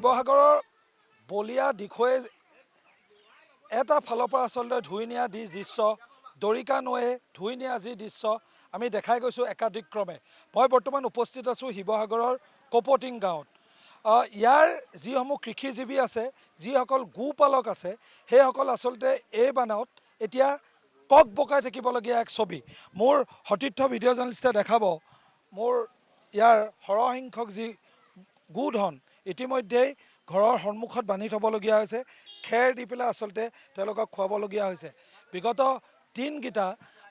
শিৱসাগৰৰ বলিয়া দিখৈ এটা ফালৰ পৰা আচলতে ধুই নিয়া দৃশ্য দৰিকা নৈয়ে ধুই নিয়া যি দৃশ্য আমি দেখাই গৈছোঁ একাধিক্ৰমে। মই বৰ্তমান উপস্থিত আছোঁ শিৱসাগৰৰ কপটিং গাঁৱত। ইয়াৰ যিসমূহ কৃষিজীৱী আছে, যিসকল গোপালক আছে, সেইসকল আচলতে এই বানত এতিয়া কক বকাই থাকিবলগীয়া এক ছবি। মোৰ সতীৰ্থ ভিডিঅ' জাৰ্নেলিষ্টে দেখাব মোৰ ইয়াৰ সৰহসংখ্যক যি গোধন ইতিমধ্যেই ঘৰৰ সন্মুখত বান্ধি থ'বলগীয়া হৈছে, খেৰ দি পেলাই আচলতে তেওঁলোকক খুৱাবলগীয়া হৈছে। বিগত দিনকেইটা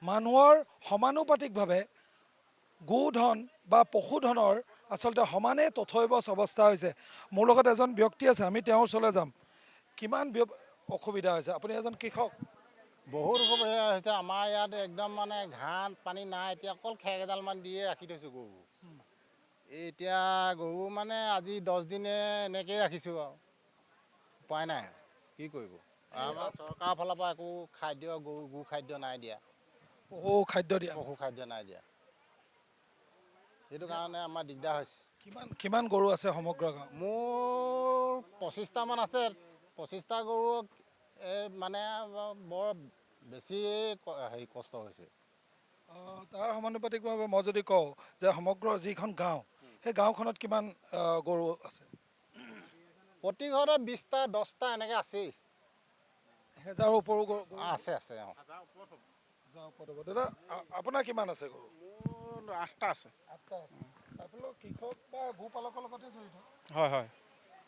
মানুহৰ সমানুপাতিকভাৱে গোধন বা পশুধনৰ আচলতে সমানে তথৈবচ অৱস্থা হৈছে। মোৰ লগত এজন ব্যক্তি আছে, আমি তেওঁৰ ওচৰলৈ যাম। কিমান অসুবিধা হৈছে? আপুনি এজন কৃষক। বহুত অসুবিধা হৈছে আমাৰ ইয়াত একদম মানে ঘাঁহ পানী নাই। এতিয়া অকল খেৰ কেইডালমান দিয়ে ৰাখি থৈছোঁ গৰু। এতিয়া গৰু মানে আজি 10 দিনে এনেকৈয়ে ৰাখিছোঁ আৰু উপায় নাই, কি কৰিব। আমাৰ চৰকাৰৰ ফালৰ পৰা একো খাদ্য গো খাদ্য নাই দিয়া, পশু খাদ্য নাই দিয়া। সেইটো কাৰণে আমাৰ দিগদাৰ হৈছে। কিমান গৰু আছে সমগ্ৰ গাঁও? মোৰ 25টামান আছে। 25টা গৰু মানে বৰ বেছি হেৰি কষ্ট হৈছে। তাৰ সমানুপাতিকভাৱে মই যদি কওঁ যে সমগ্ৰ যিখন গাঁও, সেই গাঁওখনত কিমান গৰু আছে? প্ৰতি ঘৰতে 20টা 10টা এনেকৈ আছেই। 1000ৰ ওপৰো আছে। দাদা, আপোনাৰ কিমান আছে গৰু? মোৰ 8টা আছে। 8টা আছে। আপোনালোক কৃষক বা গোপালকৰ লগতে জড়িত? হয়।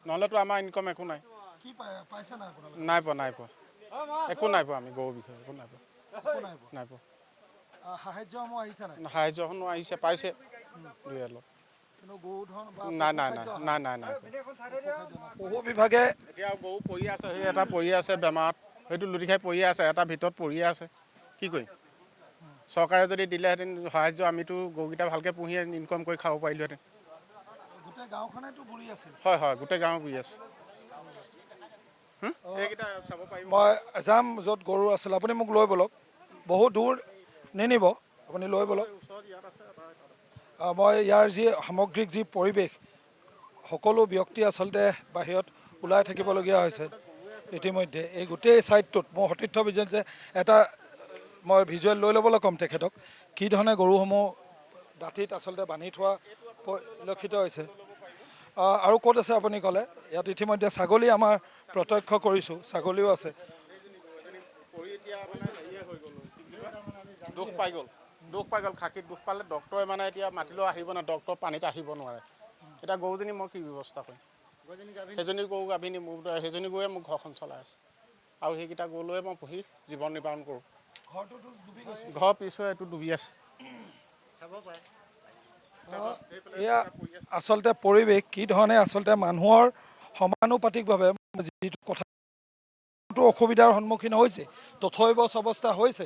নহ'লেতো আমাৰ ইনকম একো নাই। কি পাইছে নাই আপোনালোকে? নাই পোৱা। একো নাই পোৱা। আমি গৰুৰ বিষয়ে একো নাই পোৱা। সাহায্যসমূহ আহিছে নাই? সাহায্যসমূহ আহিছে, পাইছে দুই অলপ। কিন্তু গৰুধন নাই। পশু বিভাগে এতিয়া গৰু পৰি আছে, সেই এটা পৰি আছে বেমাৰত, সেইটো লুটি খাই পৰিয়ে আছে, এটা ভিতৰত পৰিয়ে আছে। কি কৰিম? চৰকাৰে যদি দিলেহেঁতেন সাহায্য, আমিতো গৰুকেইটা ভালকৈ পুহি ইনকম কৰি খাব পাৰিলোহেঁতেন। গোটেই গাঁওখনেতো বুৰি আছিল। হয়, গোটেই গাঁও বুৰি আছে। এইকেইটা চাব পাৰিব। মই যাম য'ত গৰু আছিলে, আপুনি মোক লৈ ব'লক। বহু দূৰ নিনিব, আপুনি লৈ ব'লক। মই ইয়াৰ যি সামগ্ৰিক যি পৰিৱেশ, সকলো ব্যক্তি আচলতে বাহিৰত ওলাই থাকিবলগীয়া হৈছে ইতিমধ্যে। এই গোটেই ছাইডটোত মোৰ সতীৰ্থ বিজনে এটা মই ভিজুৱেল লৈ ল'বলৈ ক'ম তেখেতক, কি ধৰণে গৰুসমূহ দাঁতিত আচলতে বান্ধি থোৱা পৰিলক্ষিত হৈছে। আৰু ক'ত আছে আপুনি ক'লে? ইয়াত ইতিমধ্যে ছাগলী আমাৰ প্ৰত্যক্ষ কৰিছোঁ, ছাগলীও আছে। দুখ পাই গ'ল খাকীত দুখ পালে ডক্টৰে মানে এতিয়া মাতিলেও আহিব না, ডক্টৰ পানীত আহিব নোৱাৰে। এতিয়া গৰুজনী মই কি ব্যৱস্থা কৰিম? সেইজনী গৰু গাভিনী, সেইজনী গৰুৱে মোক ঘৰখন চলাই আছে। আৰু সেইকেইটা গৰু লৈয়ে মই পুহি জীৱন নিৰ্বাহ কৰোঁ। ঘৰ পিছুৱে এইটো ডুবি আছে। এয়া আচলতে পৰিৱেশ, কি ধৰণে আচলতে মানুহৰ সমানুপাতিকভাৱে যিটো কথা অসুবিধাৰ সন্মুখীন হৈছে, তথৈবচ অৱস্থা হৈছে।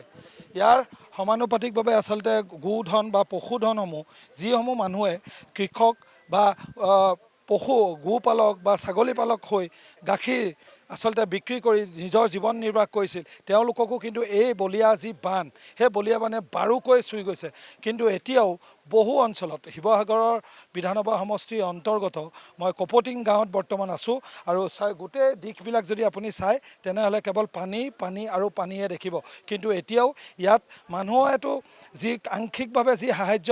ইয়াৰ সমানুপাতিকভাৱে আচলতে গোধন বা পশুধনসমূহ, যিসমূহ মানুহে কৃষক বা গোপালক বা ছাগলী পালক হৈ গাখীৰ আচলতে বিক্ৰী কৰি নিজৰ জীৱন নিৰ্বাহ কৰিছিল, তেওঁলোককো কিন্তু এই বলিয়া যি বান্ধ, সেই বলিয়া বান্ধে বাৰুকৈ চুই গৈছে। কিন্তু এতিয়াও বহু অঞ্চলত, শিৱসাগৰৰ বিধানসভা সমষ্টিৰ অন্তৰ্গত মই কপটিং গাঁৱত বৰ্তমান আছোঁ, আৰু গোটেই দিশবিলাক যদি আপুনি চায় তেনেহ'লে কেৱল পানী আৰু পানীয়ে দেখিব। কিন্তু এতিয়াও ইয়াত মানুহেতো যি আংশিকভাৱে যি সাহায্য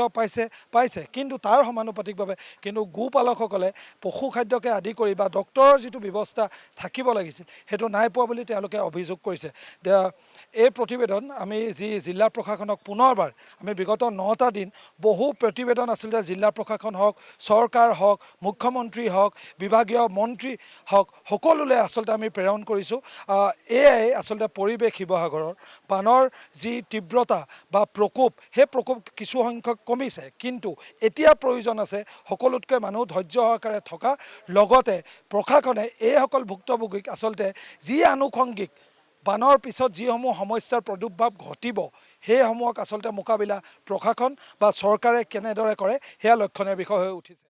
পাইছে, কিন্তু তাৰ সমানুপাতিকভাৱে কিন্তু গোপালকসকলে পশু খাদ্যকে আদি কৰি বা ডক্টৰৰ যিটো ব্যৱস্থা থাকিব লাগিছিল, সেইটো নাই পোৱা বুলি তেওঁলোকে অভিযোগ কৰিছে। এই প্ৰতিবেদন আমি যি জিলা প্ৰশাসনক পুনৰবাৰ আমি বিগত 9টা দিন বহু প্ৰতিবেদন আচলতে জিলা প্ৰশাসন হওক, চৰকাৰ হওক, মুখ্যমন্ত্ৰী হওক, বিভাগীয় মন্ত্ৰী হওক, সকলোলৈ আচলতে আমি প্ৰেৰণ কৰিছোঁ। এয়াই আচলতে পৰিৱেশ শিৱসাগৰৰ। বানৰ যি তীব্ৰতা বা প্ৰকোপ, সেই প্ৰকোপ কিছু সংখ্যক কমিছে, কিন্তু এতিয়া প্ৰয়োজন আছে সকলোতকৈ মানুহ ধৈৰ্য সহকাৰে থকা, লগতে প্ৰশাসনে এইসকল ভুক্তভোগীক আচলতে যি আনুষংগিক বানৰ পিছত যিসমূহ সমস্যাৰ প্ৰাদুৰ্ভাৱ ঘটিব, সেইসমূহক আচলতে মোকাবিলা প্ৰশাসন বা চৰকাৰে কেনেদৰে কৰে, সেয়া লক্ষণীয় বিষয় হৈ উঠিছে।